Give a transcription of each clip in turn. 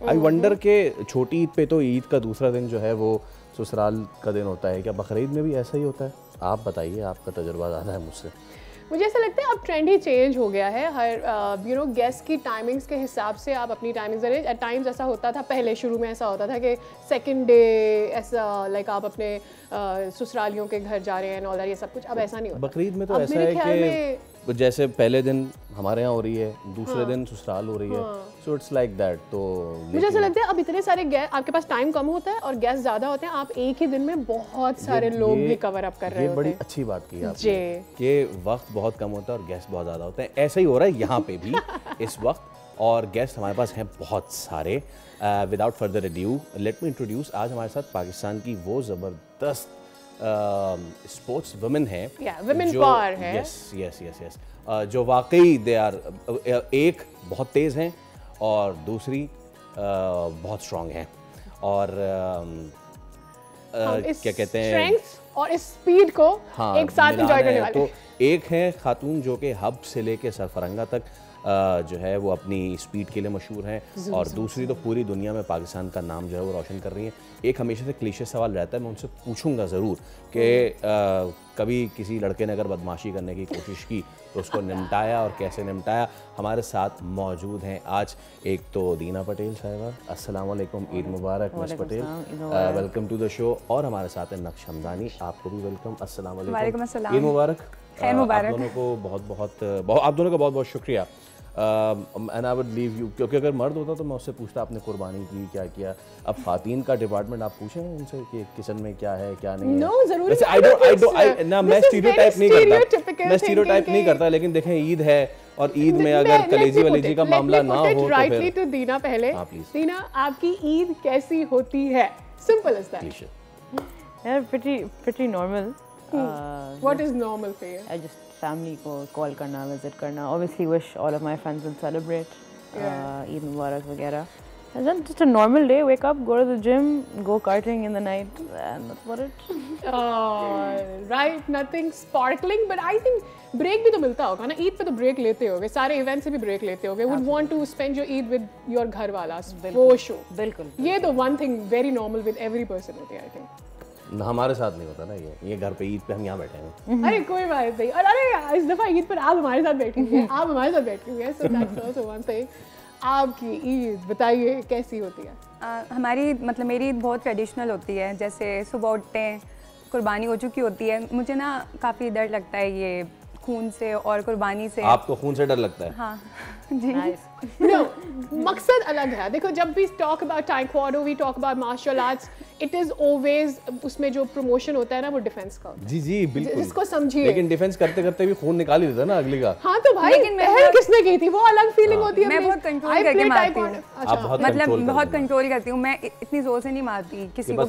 I wonder के छोटी ईद पे तो ईद का दूसरा दिन जो है वो ससुराल का दिन होता है, क्या बकरीद में भी ऐसा ही होता है? आप बताइए, आपका तजुर्बा ज़्यादा है मुझसे। मुझे ऐसा लगता है अब ट्रेंड ही चेंज हो गया है, हर गेस्ट की टाइमिंग्स के हिसाब से आप अपनी टाइमिंग्स एट टाइम्स ऐसा होता था पहले, शुरू में ऐसा होता था कि सेकंड डे ऐसा लाइक आप अपने ससुरालियों के घर जा रहे हैं और ये सब कुछ, अब ऐसा नहीं होता। बकरीद में तो ऐसा है कि जैसे पहले दिन हमारे यहाँ हो रही है, दूसरे दिन ससुराल हो रही है, सो इट्स लाइक दैट। तो मुझे ऐसा लगता है अब इतने सारे गेस्ट, आपके पास टाइम कम होता है और गेस्ट ज़्यादा होते हैं, आप एक ही दिन में बहुत सारे लोग भी कवर अप कर रहे होते हैं। ये बड़ी अच्छी बात की आपने कि वक्त बहुत कम होता है और गेस्ट बहुत ज़्यादा होते हैं। ऐसा ही हो रहा है यहाँ पे भी इस वक्त, और गेस्ट हमारे पास हैं बहुत सारे। Without further adieu let me introduce, आज हमारे साथ पाकिस्तान की वो ज़बरदस्त स्पोर्ट्स वुमेन है, वुमेन पावर है, यस यस यस यस, जो वाकई दे आर, एक बहुत तेज़ हैं और दूसरी बहुत स्ट्रॉन्ग हैं, और क्या कहते हैं, स्ट्रेंथ और इस स्पीड को एक साथ एंजॉय करने वाले। तो एक है खातून जो कि हब से लेके सरफरंगा तक जो है वो अपनी स्पीड के लिए मशहूर हैं, और दूसरी तो पूरी दुनिया में पाकिस्तान का नाम जो है वो रोशन कर रही हैं। एक हमेशा से क्लीशे सवाल रहता है, मैं उनसे पूछूंगा ज़रूर कि कभी किसी लड़के ने अगर बदमाशी करने की कोशिश की तो उसको निपटाया और कैसे निपटाया। हमारे साथ मौजूद हैं आज एक तो दीना पटेल साहिबा, अस्सलाम वालेकुम, ईद मुबारक miss Patel, welcome to the show. और हमारे साथ है नक्श हमदानी, आपको भी वेलकम, अस्सलाम वालेकुम, ईद मुबारक। आप दोनों को आप दोनों का बहुत बहुत शुक्रिया। And I would leave you, क्योंकि अगर मर्द होता तो मैं उससे पूछता आपने कुर्बानी की क्या किया। अब खातीन का डिपार्टमेंट आप पूछें उनसे कि किचन में क्या है क्या नहीं है। नो जरूर, वैसे मैं स्टीरियोटाइप नहीं करता, लेकिन देखें ईद है और ईद में अगर कलेजी वलेजी का मामला ना हो तो राइटली टू दीना पहले। दीना, आपकी ईद कैसी होती है? Simple as that. यार pretty normal. What is normal for you? I just family को call करना, visit करना, obviously wish all of my friends will celebrate Eid Mubarak वगैरह. And then just a normal day, wake up, go to the gym, go karting in the night, and that's about it. Right, nothing sparkling, but I think break भी तो मिलता होगा ना ईद पे, तो break लेते होगे, सारे इवेंट से भी ब्रेक लेते होगे। Would want to spend your Eid with your घर वाला, for sure. बिल्कुल। ये तो one thing very normal with every person होती है, I think. हमारे साथ नहीं होता ना ये घर पे ईद पे हम यहाँ बैठे हैं। अरे कोई बात नहीं, और अरे इस दफा ईद पर आप हमारे साथ बैठेंगे, आप हमारे साथ बैठेंगे, so that's also one thing. आपकी ईद बताइए कैसी होती है? हमारी मतलब मेरी ईद बहुत ट्रेडिशनल होती है। जैसे सुबह उठते हैं, कुर्बानी हो चुकी होती है। मुझे ना काफ़ी डर लगता है ये खून से और कुर्बानी से। आपको खून से डर लगता है? हाँ जी। No, मकसद अलग है। देखो, जब भी talk about taekwondo, we talk about martial arts, it is always उसमें जो प्रमोशन होता है ना वो डिफेंस का होता है। जी जी बिल्कुल, इसको समझिए। लेकिन डिफेंस करते करते भी खून निकाल ही देता ना अगली का। हाँ तो भाई, लेकिन पहल किसने की थी वो अलग फीलिंग होती है। मैं बहुत कंट्रोल करके मारती हूँ, मतलब बहुत कंट्रोल करती हूँ मैं, इतनी जोर से नहीं मारती। किसी को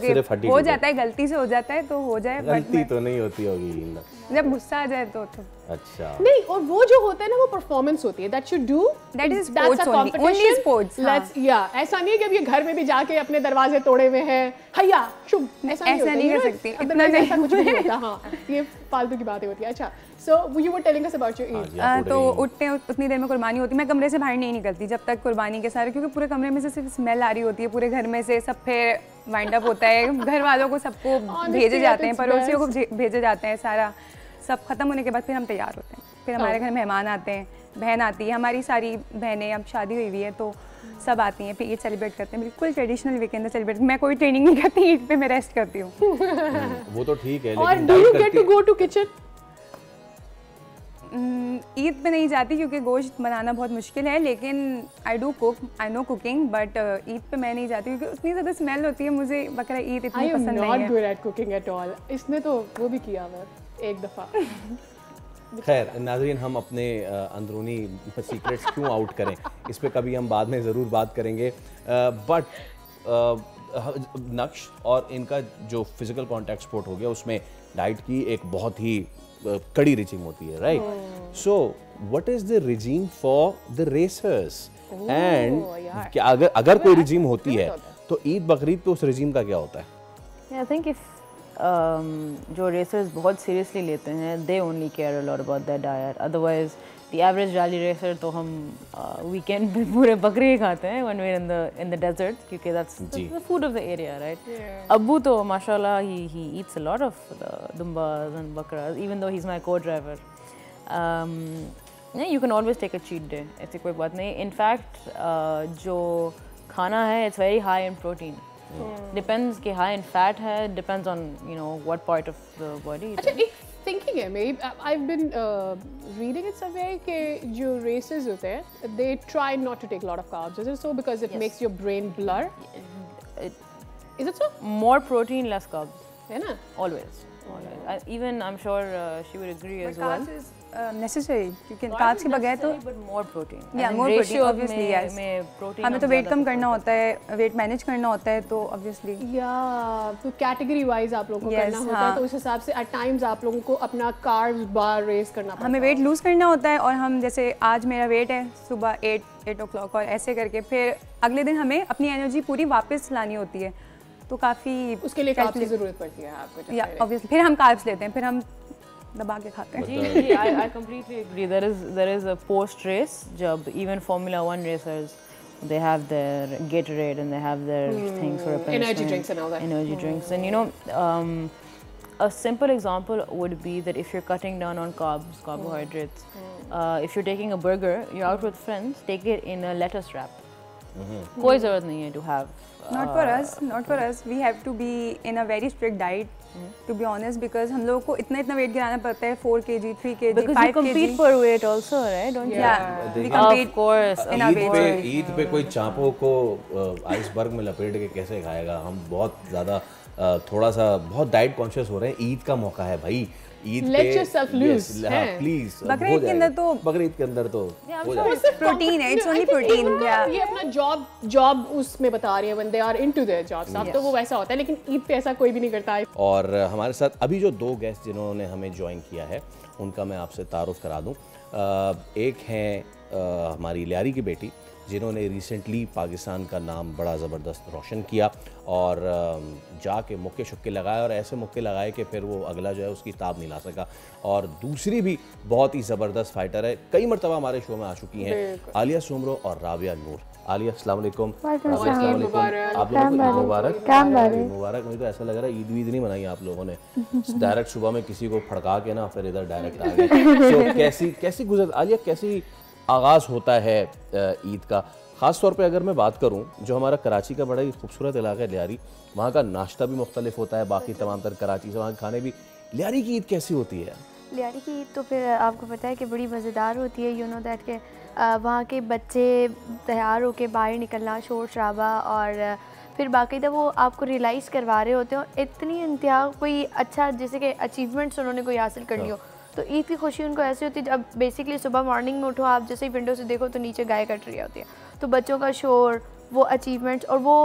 हो जाता है, गलती से हो जाता है तो हो जाए, गलती तो नहीं होती होगी जब गुस्सा आ जाए तो। अच्छा नहीं, और वो जो होता है ना वो परफॉर्मेंस होती है, that should do, that is sports only sports. Let's ऐसा नहीं है कि अब ये घर में भी जाके अपने दरवाजे तोड़े हुए हैं हैया शुभ, ऐसा नहीं कर सकती, इतना ऐसा कुछ नहीं होता। हाँ, ये फालतू की बातें होती है। अच्छा, so you were telling us about your Eid. तो उठते हैं, उतनी देर में कुर्बानी होती है। मैं कमरे से बाहर नहीं निकलती जब तक कुर्बानी के सारे, क्योंकि पूरे कमरे में से सिर्फ स्मेल आ रही होती है, पूरे घर में से सब फिर वाइंड अप होता है, घर वालों को सबको भेजे जाते हैं, पड़ोसियों को भेजे जाते हैं, सारा सब खत्म होने के बाद फिर हम तैयार होते हैं। फिर हमारे घर मेहमान आते हैं, बहन आती है, हमारी सारी बहनें, अब शादी हुई है तो सब आती हैं, फिर ईद सेलिब्रेट करते हैं। बिल्कुल ट्रेडिशनल वीकेंड सेलिब्रेट। मैं कोई ट्रेनिंग नहीं करती ईद पे, मैं रेस्ट करती हूँ। वो तो ठीक है, लेकिन do you get to go to kitchen? Eid पे नहीं जाती क्योंकि गोश्त बनाना बहुत मुश्किल है, लेकिन I do cook, I know cooking, but Eid पे मैं नहीं जाती क्योंकि उतनी ज़्यादा स्मेल होती है। मुझे बकरा ईद इतनी पसंद नहीं है। I am not good at cooking at all. इसने तो वो भी किया हुआ एक दफ़ा। खैर नाज़रीन, हम अपने अंदरूनी सीक्रेट्स क्यों आउट करें, इस पे कभी हम बाद में ज़रूर बात करेंगे। बट नक्श और इनका जो फिजिकल कॉन्टैक्ट स्पोर्ट हो गया, उसमें डाइट की एक बहुत ही कड़ी रिजिम होती है, right? So what is the regime for the racers, and क्या अगर कोई रिजिम होती है तो ईद बकरीद पे उस रिजिम का क्या होता है? आई थिंक इफ जो रेसर्स बहुत सीरियसली लेते हैं, they only care a lot about that diet, otherwise the average rally racer तो हम weekend पे पूरे बकरे ही खाते हैं when we're in the desert क्योंकि that's the food of the area, right? अब्बू तो माशाल्लाह he eats a lot of the dumbas and bakras even though he's my co-driver. You can always take a cheat day, ऐसी कोई बात नहीं. In fact जो खाना है it's very high in protein. Depends कि high in fat है, depends on what part of the body. अच्छा एक thinking है मेरी, I've been reading it somewhere कि जो races होते हैं they try not to take a lot of carbs. Is it so because it makes your brain blur? Is it so? More protein, less carbs. है ना? Always. Even I'm sure she would agree as well. Carbs is necessary क्योंकि carbs के बगैर तो but more protein. Yeah, more protein obviously, yes. हमें तो weight कम करना होता है, weight manage करना होता है तो obviously. Yeah, तो category wise आप लोगों को करना होता है तो उस हिसाब से at times आप लोगों को अपना carbs bar raise करना पड़ता है. हमें weight lose करना होता है और हम जैसे आज मेरा weight है सुबह 8 o'clock और ऐसे करके फिर अगले दिन हमें अपनी energy पूरी वापस लानी होती है तो काफ़ी उसके लिए carbs की ज़रूरत पड़ती है आपको. या obviously फिर हम carbs लेते हैं फिर हम दबा के खाते हैं. जी I completely agree. There is a post race जब even Formula 1 racers they have their Gatorade and they have their things for replenishment. Energy drinks and all that. Energy drinks and a simple example would be that if you're cutting down on carbohydrates, if you're taking a burger, you're out with friends, take it in a lettuce wrap. कोई ज़रूरत नहीं है to have. Not for us. We have to be in a very strict diet. To be honest, because हम लोगों को इतना weight गिराना पड़ता है 4 kg, 3 kg, 5 kg. Because you compete for weight also, right? Don't you? Yeah, we compete. Of course. In our weight. Eid पे कोई चापों को आइसबर्ग में लपेट के कैसे खाएगा? हम बहुत ज़्यादा थोड़ा सा बहुत डाइट कॉन्शियस हो रहे हैं. ईद का मौका है भाई. Eid Let yourself loose. Please. Bakrid के अंदर तो हो जाएगा. प्रोटीन है, इट्स ओनली प्रोटीन. ये अपना जॉब उसमें बता रही है बंदे आर इनटू देयर जॉब्स. अब तो वो वैसा होता है लेकिन ईद पे ऐसा कोई भी नहीं करता है. और हमारे साथ अभी जो 2 गेस्ट जिन्होंने हमें ज्वाइन किया है उनका मैं आपसे तारुफ करा दूं. एक हैं हमारी लियारी की बेटी जिन्होंने रिसेंटली पाकिस्तान का नाम बड़ा ज़बरदस्त रोशन किया और जाके मुक्के शुक्के लगाए और ऐसे मुक्के लगाए कि फिर वो अगला जो है उसकी ताब नहीं ला सका. और दूसरी भी बहुत ही ज़बरदस्त फाइटर है, कई मरतबा हमारे शो में आ चुकी हैं, आलिया सुमरो और राबिया नूर. आलिया अस्सलाम वालेकुम. आप लोगों को मुबारक. मुझे तो ऐसा लग रहा है ईद वीद नहीं मनाई आप लोगों ने. डायरेक्ट सुबह में किसी को फड़का के ना फिर इधर डायरेक्ट आ गए. सो कैसी गुजर आलिया, कैसी आगाज़ होता है ईद का? ख़ास तौर पे अगर मैं बात करूं, जो हमारा कराची का बड़ा ही खूबसूरत इलाका है लियारी, वहाँ का नाश्ता भी मुख्तलिफ होता है बाकी तमाम तर कराची से. वहाँ के खाने भी. लियारी की ईद कैसी होती है? लियारी की ईद तो फिर आपको पता है कि बड़ी मज़ेदार होती है. यू नो दैट के वहाँ के बच्चे तैयार होकर बाहर निकलना, शोर शराबा, और फिर बाकायदा वो आपको रियलाइज़ करवा रहे होते हैं. इतनी इंतहा कोई अच्छा जैसे कि अचीवमेंट्स उन्होंने कोई हासिल कर लियो तो ईद की खुशी उनको ऐसी होती है. जब बेसिकली सुबह मॉर्निंग में उठो, आप जैसे ही विंडो से देखो तो नीचे गाय कट रही होती है, तो बच्चों का शोर, वो अचीवमेंट्स, और वो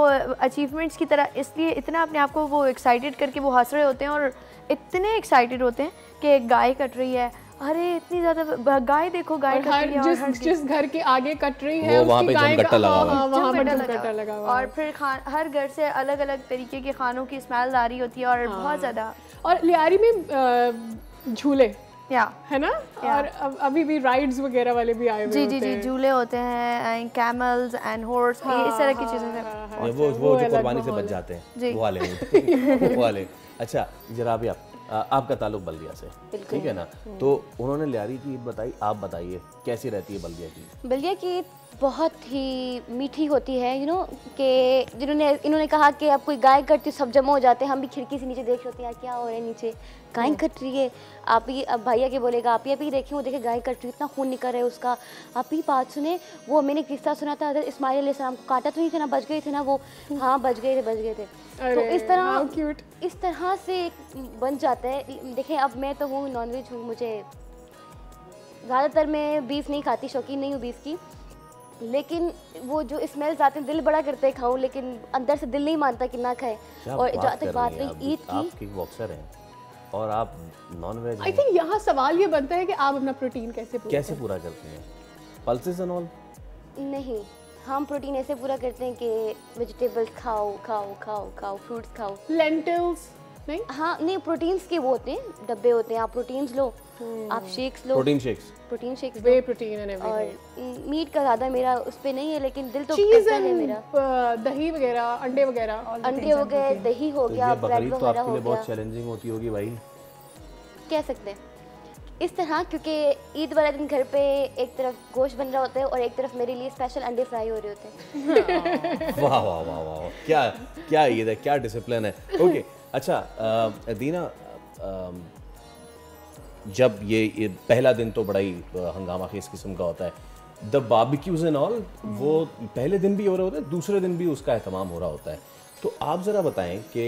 अचीवमेंट्स की तरह इसलिए इतना अपने आप को वो एक्साइटेड करके वो हंस रहे होते हैं और इतने एक्साइटेड होते हैं कि गाय कट रही है, अरे इतनी ज़्यादा गाय देखो, गाय कट रही है, जिस घर के आगे कट रही है उसकी गाय का वहाँ पर जमकट्टा लगा हुआ है. और फिर हर घर से अलग अलग तरीके के खानों की स्मेल आ रही होती है और बहुत ज़्यादा. और लियारी में झूले है ना, और अभी भी राइड्स वगैरह वाले भी आए हुए जी, झूले होते हैं, कैमल्स एंड हॉर्स, इस तरह की चीज़ें हैं. वो जो कुर्बानी से बच जाते हैं वो वाले. अच्छा जरा अभी आपका ताल्लुक बल्दिया से, ठीक है ना, तो उन्होंने लियारी की ईद बताई, आप बताइए कैसी रहती है बल्दिया की? बल्दिया की ईद बहुत ही मीठी होती है. कि इन्होंने कहा कि अब कोई गाय कटती सब जमा हो जाते हैं, हम भी खिड़की से नीचे देख रहे होते हैं यार क्या हो रहा है नीचे, गाय कट रही है. आप ही अब भैया के बोलेगा आप ही देखें, वो देखे गाय कट रही है, इतना खून निकल रहा है उसका. आप ही बात सुने, वो मैंने किस्सा सुना था, हज़रत इस्माइल अलैहिस्सलाम को काटा तो नहीं था ना, बच गए थे ना वो. हाँ बच गए थे. तो इस तरह से बन जाता है. देखें अब मैं तो हूँ नॉनवेज हूँ, मुझे ज़्यादातर मैं बीफ नहीं खाती, शौकीन नहीं हूँ बीफ की, लेकिन वो जो स्मेल्स आते हैं दिल बड़ा करते हैं खाऊं, लेकिन अंदर से दिल नहीं मानता कि ना खाए. और जहाँ तक बात रही ईद की, आप किक बॉक्सर हैं और आप नॉन वेज. आई थिंक यहाँ सवाल ये बनता है कि आप अपना प्रोटीन कैसे पूरा करते हैं? पल्सेस एंड ऑल नहीं, हम प्रोटीन ऐसे पूरा करते हैं कि वेजिटेबल्स खाओ, फ्रूट्स खाओ. लेंटिल्स नहीं? हाँ नहीं, प्रोटीन्स के वो होते हैं, डब्बे होते हैं, आप प्रोटीन्स लो. आप shakes low, protein shakes, protein shakes way protein and everything. और मीट का ज़्यादा मेरा उस पे नहीं है, लेकिन दिल तो चीज करता है मेरा। दही वगैरह, अंडे वगैरह, अंडे हो गए, दही हो तो गया, ये ब्रेड बकरीद तो वगैरह आपके हो लिए गया, बहुत चैलेंजिंग होती होगी भाई। कह सकते हैं इस तरह, क्योंकि ईद वाले दिन घर पे एक तरफ गोश्त बन रहा होता है और एक तरफ मेरे लिए स्पेशल अंडे फ्राई हो रहे होते हैं। वाह वाह वाह वाह, क्या क्या ईद है, क्या डिसिप्लिन है। ओके अच्छा दीना, जब ये पहला दिन तो बड़ा ही हंगामा खेज किस्म का होता है, द बारबेक्यूज एंड ऑल, वो पहले दिन भी हो रहे होते हैं, दूसरे दिन भी उसका एहतमाम हो रहा होता है। तो आप ज़रा बताएं कि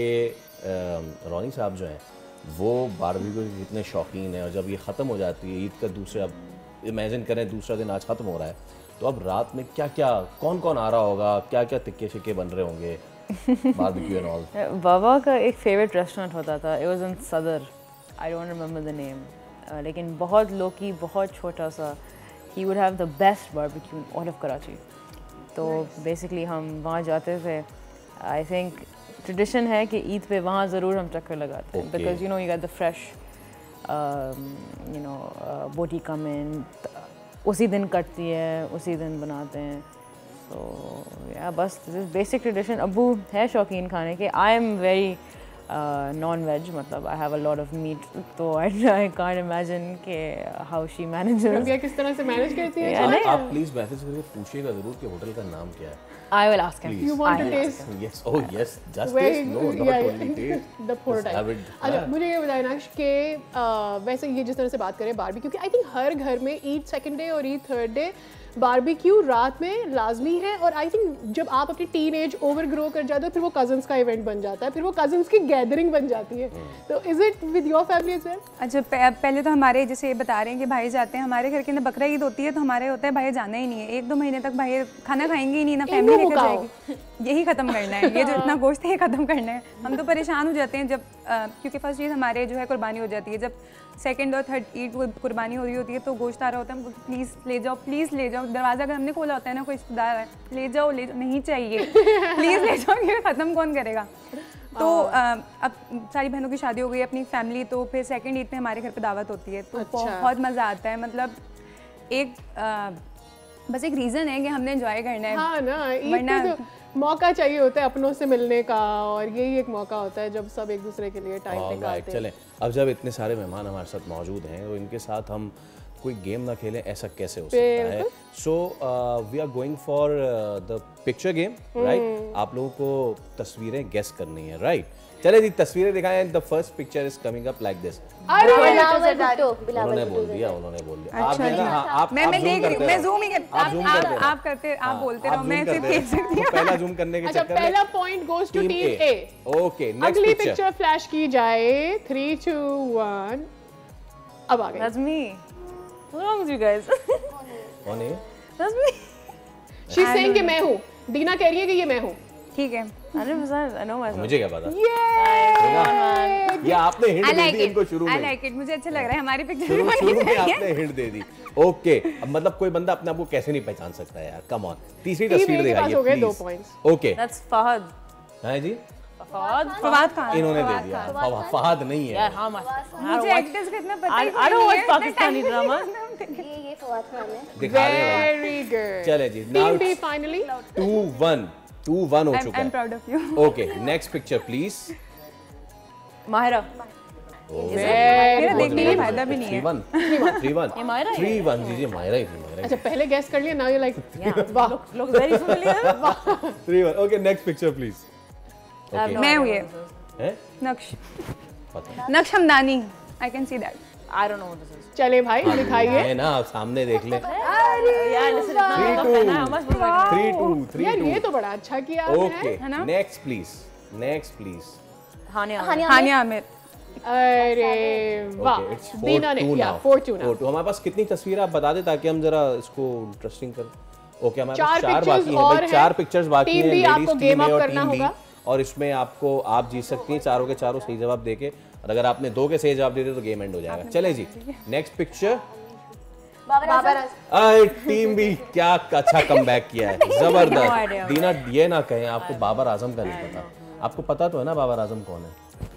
रौनी साहब जो हैं वो बारबेक्यू के कितने शौकीन हैं, और जब ये ख़त्म हो जाती है ईद का दूसरे, अब इमेजिन करें दूसरा दिन आज ख़त्म हो रहा है, तो अब रात में क्या क्या, कौन कौन आ रहा होगा, क्या क्या तिक्के शिक्के बन रहे होंगे बारबेक्यू एंड ऑल। बाबा का एक फेवरेट रेस्टोरेंट होता था, इट वाज इन सदर, I don't remember the name, लेकिन बहुत लोकी, बहुत छोटा सा, he would have the best barbecue in all of Karachi. तो बेसिकली हम वहाँ जाते थे, आई थिंक ट्रेडिशन है कि ईद पे वहाँ ज़रूर हम चक्कर लगाते हैं, because you know you get the fresh you know बोटी कम इन, उसी दिन कटती है, उसी दिन बनाते हैं। सो या बस बेसिक ट्रेडिशन। अब्बू है शौकीन खाने के, I am very non veg, मतलब I have a lot of meat, तो आई कांट इमेजिन के हाउ शी मैनेजेस। रबिया किस तरह से मैनेज करती है? आप प्लीज मैसेज करके पूछिएगा जरूर कि होटल का नाम क्या है। I will ask him. You want to taste? Yes, oh yes, just Very taste, no, good, not yeah, only taste. the poor Just type. have it, अच्छा हाँ। मुझे ये बताया ना कि वैसे ये जिस तरह से बात करें बारबेक्यू, क्योंकि आई थिंक हर घर में ईद सेकंड डे और ईद थर्ड डे बारबेक्यू रात में लाजमी है, और आई थिंक जब आप अपनी टीन एज ओवर ग्रो कर जाते हो फिर वो कजन्स का इवेंट बन जाता है, फिर वो कजन्स की गैदरिंग बन जाती है। तो is it with your family as well? अच्छा पहले तो हमारे जैसे बता रहे हैं कि भाई जाते हैं, हमारे घर के अंदर बकरा ईद होती है तो हमारे होता है भाई जाना ही नहीं है, 1-2 महीने तक भाई खाना खाएंगे ही नहीं, ना फैमिली लेकर जाएगी, यही ख़त्म करना है, ये जो इतना गोश्त है ये ख़त्म करना है। हम तो परेशान हो जाते हैं जब क्योंकि फर्स्ट ईद हमारे जो है कुर्बानी हो जाती है, जब सेकंड और थर्ड ईद कुर्बानी हो रही होती है तो गोश्त आ रहा होता है, हमको प्लीज़ ले जाओ, प्लीज़ ले जाओ, दरवाज़ा अगर हमने खोला होता है ना, कोई रिश्तेदार है, ले जाओ, नहीं चाहिए, प्लीज़ ले जाओ, ये ख़त्म कौन करेगा। तो अब सारी बहनों की शादी हो गई, अपनी फैमिली, तो फिर सेकंड ईद पे हमारे घर पे दावत होती है, तो बहुत मज़ा आता है। मतलब एक बस एक रीज़न है कि हमने एंजॉय करना है। हाँ ना, ईद पे तो मौका चाहिए होता है अपनों से मिलने का, और यही एक मौका होता है जब सब एक दूसरे के लिए टाइम निकालते हैं। चलें, अब जब इतने सारे मेहमान हमारे साथ मौजूद हैं तो इनके साथ हम कोई गेम ना खेलें, ऐसा कैसे हो सकता है। So we are going for the picture game, right. आप लोगों को तस्वीरें गेस करनी है, राइट। चले जी, तस्वीरें दिखाएं। The first picture is coming up like this. उन्होंने उन्होंने बोल दिया। आप है ना, आप मैं देख रही हूं, मैं जूम ही आप बोलते रहो, मैं सिर्फ देख सकती हूं। पहला जूम करने के अच्छा, चक्कर में पहला point goes to team A. Okay, next अगली पिक्चर पिक्चर फ्लैश की जाए, 3 2 1 अब आ गई। That's me. What's wrong with you guys? कौन है? That's me. She is saying कि मैं हूं, दीना कह रही है कि ये मैं हूं। ठीक है, 100%. I know myself. मुझे क्या पता। ये ये आपने हिंट I दे like दी इनको it. शुरू I में। like it. मुझे अच्छा लग रहा है, हमारी पिक्चर शुरू में आपने हिंट दे दी। ओके, अब मतलब कोई बंदा अपने आप को कैसे नहीं पहचान सकता है यार, कम ऑन। तीसरी टीम ए तस्वीर के पास दिखाइए हो गए 2 please. Points. Okay, That's Fahad. हाँ जी, Fahad खान। इन्होंने दे दिया। फहद नहीं है। Yeah, how much? मुझे एक्टर्स का इतना पता I don't watch Pakistani drama. ये फवाद खान है। दिखा रहे हैं भाई। Very good. चले जी, टीम नाउ बी फाइनली 2-1 हो आई चुका एम है। Proud of you. Okay, next picture please. Mahira. मेरा देखने का फायदा भी नहीं है। 3-1 Mahira 3-1 जी जी, मायरा ही थी, मायरा ही अच्छा, पहले गेस कर लिया, नाउ यू लाइक Yeah. वाह। Looks very familiar. थी। 3-1 okay, next picture please. Okay, मैं हूँ ये हैं? नक्श पता Naqsh Hamdani, I can see that. I don't know what this is. चले भाई दिखाइए। है ना, आप सामने देख ले। Yeah, listen. How much was that? 3-2 यार ये तो बड़ा अच्छा किया आपने। ओके, है ना? Next please. Hania. हानिया आमिर। अरे वाह, ओके, इट्स दीना ने 4-2 किया नाउ। 4-2 ना। 4-2। हमारे पास कितनी तस्वीरें आप बता दें ताकि हम जरा इसको इंटरेस्टिंग कर। ओके, हमारे पास 4 4 pictures बाकी हैं और भाई, हैं। 4 पिक्चर्स बाकी टीम हैं। बी आपको लेडीज गेम टीम ए अप और करना टीम बी, होगा। और इसमें आपको आप जीत सकती हैं चारों के चारों सही जवाब देके, और अगर आपने 2 के सही जवाब दे दिए तो गेम एंड हो जाएगा। चले जी, नेक्स्ट पिक्चर। टीम बी क्या अच्छा कमबैक किया है, जबरदस्त। दीना ये ना कहें आपको बाबर आजम का नहीं पता। आपको पता तो है ना बाबर आजम कौन है?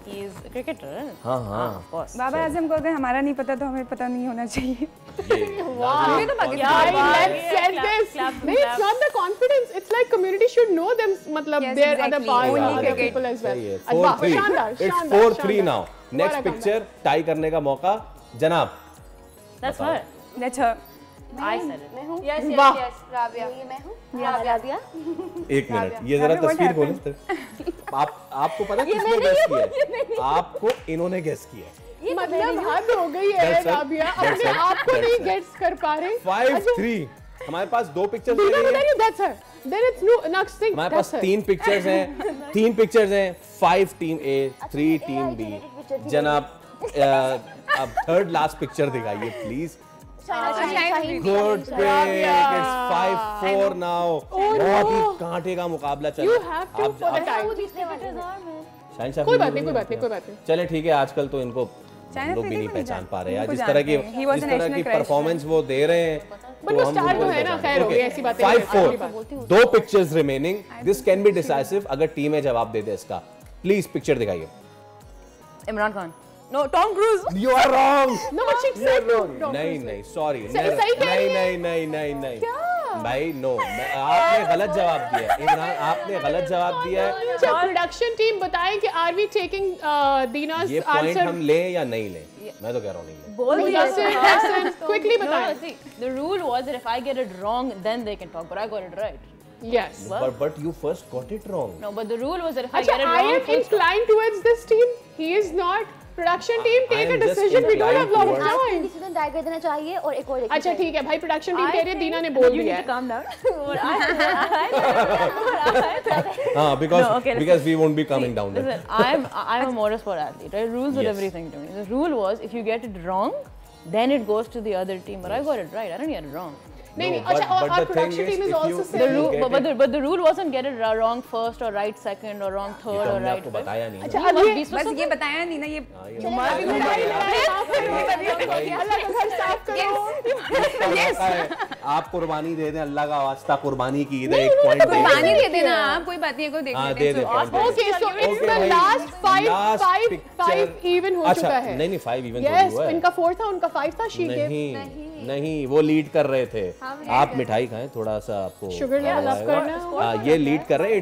He is a cricketer. हाँ हाँ Of course. बाबर आजम को अगर हमारा नहीं पता तो हमें पता नहीं होना चाहिए। Why? Let's set this. No, it's not the confidence. It's like community should know them. मतलब Yes, their other exactly. parts, Only other cricket. people as well. सही है। अच्छा, 4-3. शानदार, It's शानदार, 4-3 शानदार. now. Next What a picture tie करने का मौका जनाब। That's her. That's her. I said it. मैं हूँ वाह. राबिया, ये मैं हूँ राबिया। एक मिनट, ये जरा तस्वीर खोलें। आपको पता है किसने गेस किया है? आपको इन्होंने गेस किया है। मतलब हद हो गई है That's it. राबिया, That's अपने it. आप को That's नहीं it. गेट्स कर पा रहे। 5-3 हमारे पास 2 पिक्चर्स Dina, हैं। Dina, that's her. Then it's no next thing. हमारे That's पास her. 3 पिक्चर्स हैं। 3 पिक्चर्स हैं। 5 टीम A, 3 टीम B। जनाब अब थर्ड लास्ट पिक्चर दिखाइए please. Good pick, it's 5-4 now. बहुत ही कांटे का मुकाबला चल You रहा है। have to for the time. Shaheen साहब कोई बात नहीं, कोई बात नहीं, कोई बात नहीं। चले ठीक है, आजकल तो इनको चाइना हम लोग भी फिल्म नहीं नहीं पहचान जानते, पा रहे हैं। उनको जिस तरह की जानते हैं। He was a national crush. Performance वो दे रहे हैं But वो हम star उनको तो है ना, पहचान- खैर हो गई, Okay, ऐसी बातें नहीं, 5-4 अच्छी बात। 2 pictures remaining. This can be decisive अगर टीम में जवाब दे दे इसका। प्लीज पिक्चर दिखाइए। Imran Khan. No, Tom Cruise. You are wrong. No, but she said no. No, नहीं नहीं सॉरी सही कह रही है। नहीं भाई नो, आपने गलत जवाब दिया है। इमरान आपने गलत जवाब दिया है। अच्छा, प्रोडक्शन टीम बताएं कि आर वी टेकिंग दीना's ये पॉइंट answer? हम लें या नहीं लें? मैं तो कह रहा हूँ नहीं लें। बोल दिया Mudassir, था। Hassan, quickly No, बताएं। no, see, the rule was that if I get it wrong, then they can talk, but I got it right. Yes. But you first got it wrong. No, but the rule was that if I अच्छा, get it I wrong, am inclined towards this team. He is not. Production team, I take a am just decision. We don't have lot of inclined time. Decision डाई कर देना चाहिए और एक और देखना अच्छा चाहिए। ठीक है भाई, प्रोडक्शन टीम I कह रही है, think दीना ने बोल you दिया need to है। calm down. हाँ, because No, okay, because we won't be coming down there. Listen, I'm a motorsport athlete, right? Rules are Yes. everything to me. The rule was if you get it wrong, then it goes to the other team. But I got it right. I didn't get it wrong. नहीं No, नहीं, अच्छा, but और the thing production team is, is if also you- The saying rule, get but the rule wasn't get it wrong first or right second or wrong ये third तो or हमने right आपको fifth. बताया नहीं ना। अच्छा, You अब must ये be बस specific. ये बताया नहीं ना ये आप कुर्बानी दे दें, अल्लाह का वास्ता कुर्बानी की ईद है, एक पॉइंट दे कुर्बानी दें। दे देना आप, कोई बात नहीं, कोई देख हाँ, लेते हैं। दे दे, So, point they they. Okay, so it's Okay, the भाई, लास्ट last 5 picture- इवन हो अच्छा, चुका है। नहीं 5 इवन यस, हुआ है। इनका 4 था, उनका 5 था। शी गेव नहीं वो लीड कर रहे थे। आप मिठाई खाएं, थोड़ा सा आपको Sugar हवा level up आएगा। करना। हाँ, ये लीड कर रहे हैं।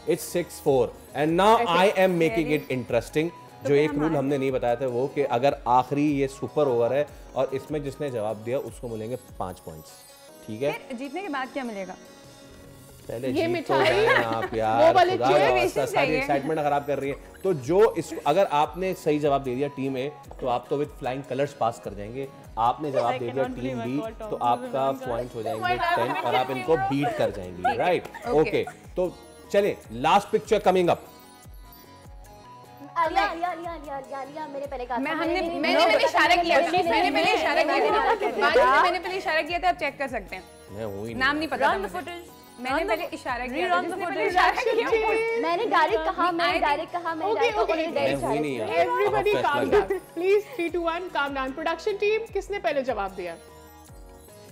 It's 6-4 and now I am making it interesting. जो एक रूल हमने नहीं बताया था वो कि अगर आखिरी ये सुपर ओवर है और इसमें जिसने जवाब दिया उसको मिलेंगे 5 पॉइंट्स। ठीक है, फिर जीतने के बाद क्या मिलेगा? पहले ये जीत तो मिठाई, जाएं आप यार, वो वाले खुदा का cheer वास्ता, सारी चाहिए। एक्साइटमेंट खराब कर रही है। तो जो इस अगर आपने सही जवाब दे दिया टीम ए तो आप तो विद फ्लाइंग कलर्स पास कर जाएंगे। आपने जवाब दे दिया टीम बी तो आपका पॉइंट हो जाएंगे 10 और आप इनको बीट कर जाएंगे। राइट, ओके, तो चलिए last picture coming up. Alia Alia Alia Alia Alia Alia मेरे पहले कहा मैं था, हमने नहीं- मैंने नहीं- पहले इशारा किया था, नहीं- मैंने पहले नहीं- इशारा किया था, नहीं- मैंने पहले इशारा किया था, आप चेक कर सकते हैं। मैं हूं ही नाम नहीं पता था Run the मुझे। footage. मैंने Run the- पहले इशारा किया था, Rerun the जिसने पहले footage. इशारा किया मैंने डायरेक्ट कहा, मैं डायरेक्ट कहा, मैं Okay, डायरेक्ट okay, already मैं direct हुई नहीं इशारा यार। एवरीबॉडी फैसला काम किया। Down please. 3 2 1 calm down. Production team किसने पहले जवाब दिया?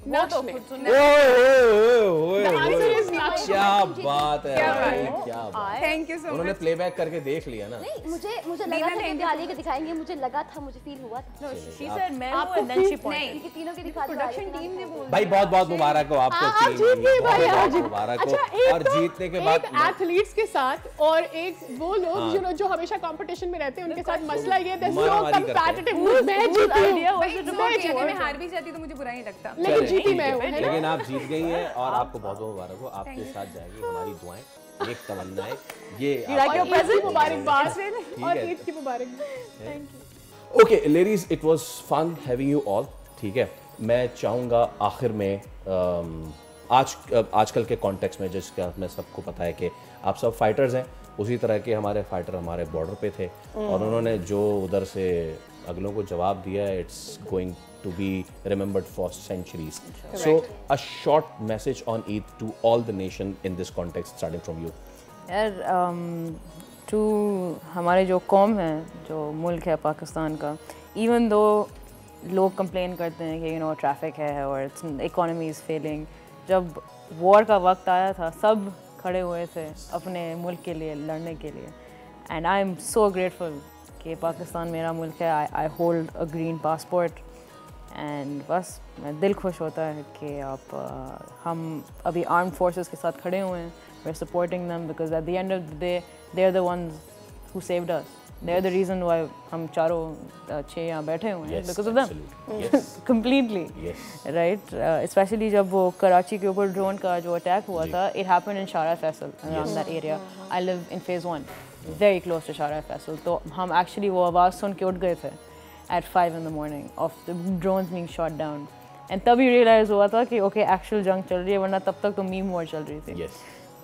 नक्श ने। The answer is Naksh. क्या बात है क्या भाई, बात है। क्या बात। थैंक यू सो उन्होंने मच। प्लेबैक करके देख लिया ना। नहीं, मुझे लगा था कि आलिया के दिखाएंगे, मुझे लगा था, मुझे फील हुआ था। No, she said Menu and then she pointed. इनकी तीनों के दिखा प्रोडक्शन टीम ने बोल भाई बहुत बहुत मुबारक हो आपको आप टीम जीत गए भाई, बहुत आप बहुत जीत। मुबारक अच्छा, हो। एक और तो जीतने के बाद एक एथलीट्स के साथ और एक वो लोग जो हमेशा कंपटीशन में रहते हैं उनके साथ मसला ये there's no मारामारी करते हैं। competitive। मैं जीती हूँ, idea was भाई, to it's okay, मैं अगर मैं जीती हार भी जाती तो मुझे बुरा नहीं लगता। लेकिन चले, जीती ठीक मैं है। हूँ, है ना? लेकिन आप जीत गई हैं और आपको बहुत बहुत मुबारक हो। आपके साथ जाएगी हमारी दुआएं, एक तमन्नाएं, ये और ईद की मुबारकबाद ठीक और है। ईद की मुबारकबाद। Okay ladies, it was fun having you all. ठीक है, मैं चाहूँगा आखिर में आजकल के कॉन्टेक्स्ट में जिसका मैं सबको पता है कि आप सब फाइटर्स हैं, उसी तरह के हमारे फाइटर हमारे बॉर्डर पे थे और उन्होंने जो उधर से अगलों को जवाब दिया है, it's going to be remembered for centuries. So a short message on Eid to all the nation in this context starting from you. यार टू हमारे जो कौम है, जो मुल्क है पाकिस्तान का, इवन दो लोग कंप्लेन करते हैं कि ट्रैफिक है और इकोनॉमी इज़ फेलिंग, जब वॉर का वक्त आया था सब खड़े हुए थे अपने मुल्क के लिए लड़ने के लिए। And I am so grateful कि पाकिस्तान मेरा मुल्क है. I hold a green passport and बस मैं दिल खुश होता है कि हम अभी आर्म्ड फोर्सेस के साथ खड़े हुए हैं. We are supporting them because at the end of the day they are the ones who saved us. They are the reason why हम चारों 6 यहाँ बैठे हुए हैं because of them completely. Right. Specially जब वो कराची के ऊपर ड्रोन का जो अटैक हुआ था, it happened in Shahra Faisal around that area. I live in phase 1 very close to Shahra Faisal. तो हम एक्चुअली वो आवाज़ सुन के उठ गए थे at 5 in the morning of the drones being shot down. And तभी realize हुआ था कि okay actual जंग चल रही है, वरना तब तक तो meme war चल रही थी.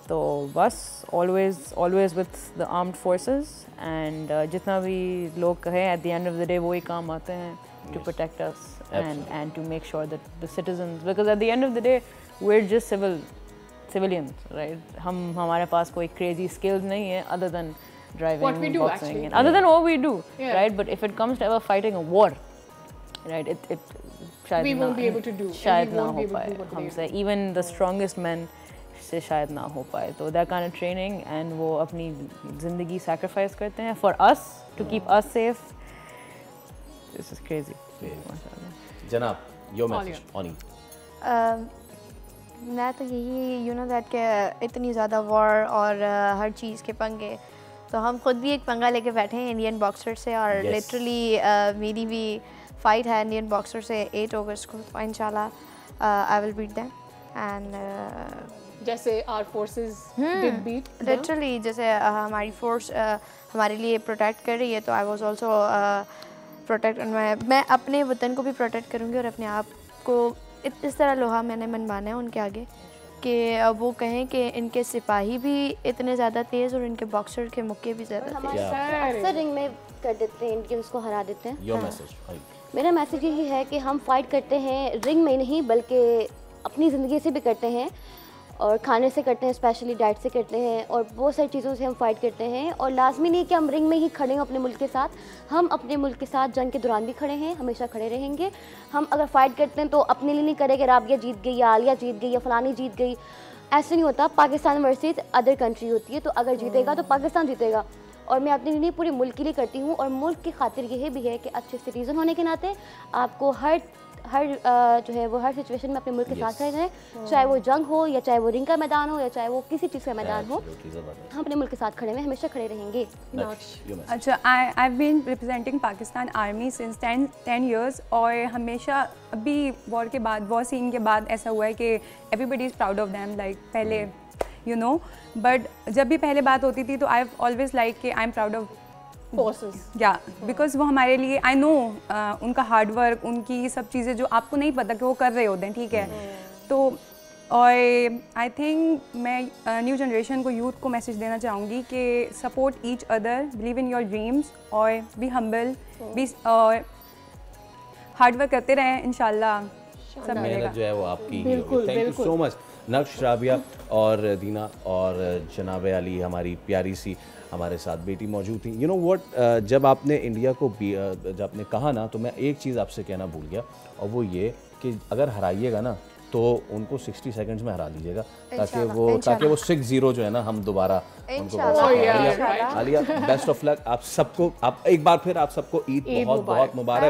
तो बस always with the armed forces and जितना भी लोग कहें at the end of the day वही काम आते हैं to protect us and to make sure that the citizens, because at the end of the day we're just civilians, right? हमारे पास कोई crazy skills नहीं है other than driving, what we do boxing, actually, and other than what we do, Yeah. right? But if it comes to ever fighting a war, right, it शायद We ना won't be able to do, and शायद we ना won't हो be able to पाए do what they हमसे. Even the strongest men से शायद ना हो पाए. तो that kind of training and वो अपनी ज़िंदगी sacrifice करते हैं for us to keep us safe. This is crazy. जनाब, your message, Oni. मैं तो यही यू नो दैट के इतनी ज़्यादा वॉर और हर चीज़ के पंगे, तो हम खुद भी एक पंगा लेके बैठे हैं इंडियन बॉक्सर से. और लिटरली मेरी भी फ़ाइट है इंडियन बॉक्सर से 8 अगस्त को. तो इंशाल्लाह I will beat them. And जैसे our forces did beat, literally जैसे हमारी फोर्स हमारे लिए प्रोटेक्ट कर रही है, तो आई वाज आल्सो प्रोटेक्ट. मैं अपने वतन को भी प्रोटेक्ट करूँगी और अपने आप को इस तरह लोहा मैंने मनवाना है उनके आगे कि वो कहें कि इनके सिपाही भी इतने ज़्यादा तेज़ और इनके बॉक्सर के मुक्के भी ज़्यादा तेज़. अक्सर रिंग में कर देते हैं, इंडियंस को हरा देते हैं. Your message. मेरा मैसेज यही है कि हम फाइट करते हैं रिंग में नहीं, बल्कि अपनी ज़िंदगी से भी करते हैं, और खाने से करते हैं, स्पेशली डाइट से करते हैं, और बहुत सारी चीज़ों से हम फाइट करते हैं. और लाजमी नहीं कि हम रिंग में ही खड़े हों अपने मुल्क के साथ. हम अपने मुल्क के साथ जंग के दौरान भी खड़े हैं, हमेशा खड़े रहेंगे. हम अगर फाइट करते हैं तो अपने लिए नहीं करें कि राबिया जीत गई या आलिया जीत गई या फलानी जीत गई. ऐसे नहीं होता. पाकिस्तान वर्सेस अदर कंट्री होती है, तो अगर जीतेगा तो पाकिस्तान जीतेगा. और मैं अपने लिए पूरे मुल्क के लिए करती हूँ, और मुल्क की खातिर यही भी है कि अच्छे सिटीज़न होने के नाते आपको हर जो है वो हर सिचुएशन में अपने मुल्क के साथ रहें, चाहे वो जंग हो या चाहे वो रिंग का मैदान हो या चाहे वो किसी चीज़ का मैदान हो. हम अपने मुल्क के साथ खड़े हुए हमेशा खड़े रहेंगे. अच्छा, I have been representing Pakistan army since 10 years, और हमेशा अभी वॉर के बाद, वॉर सीन के बाद ऐसा हुआ है कि everybody is proud of them. Like पहले यू नो, बट जब भी पहले बात होती थी तो आई हैव ऑलवेज लाइक कि I am proud of forces. या बिकॉज वो हमारे लिए, आई नो उनका हार्ड वर्क, उनकी सब चीज़ें जो आपको नहीं पता कि वो कर रहे होते हैं, ठीक है. तो और आई थिंक मैं न्यू जनरेशन को, यूथ को मैसेज देना चाहूँगी कि support each other, believe in your dreams, और बी हम्बल, बी और हार्ड वर्क करते रहें. इंशाल्लाह सब मिलेगा. जो है वो आपकी. बिल्कुल, थैंक यू सो मच नक्श, राबिया और दीना और जनाब अली, हमारी प्यारी सी हमारे साथ बेटी मौजूद थी. यू नो व्हाट, जब आपने इंडिया को जब आपने कहा ना, तो मैं एक चीज़ आपसे कहना भूल गया, और वो ये कि अगर हराइएगा ना तो उनको 60 सेकंड्स में हरा दीजिएगा, ताकि वो 6-0 जो है ना हम दोबारा उनको. आलिया, बेस्ट ऑफ लक आप सबको. आप एक बार फिर आप सबको ईद बहुत बहुत मुबारक.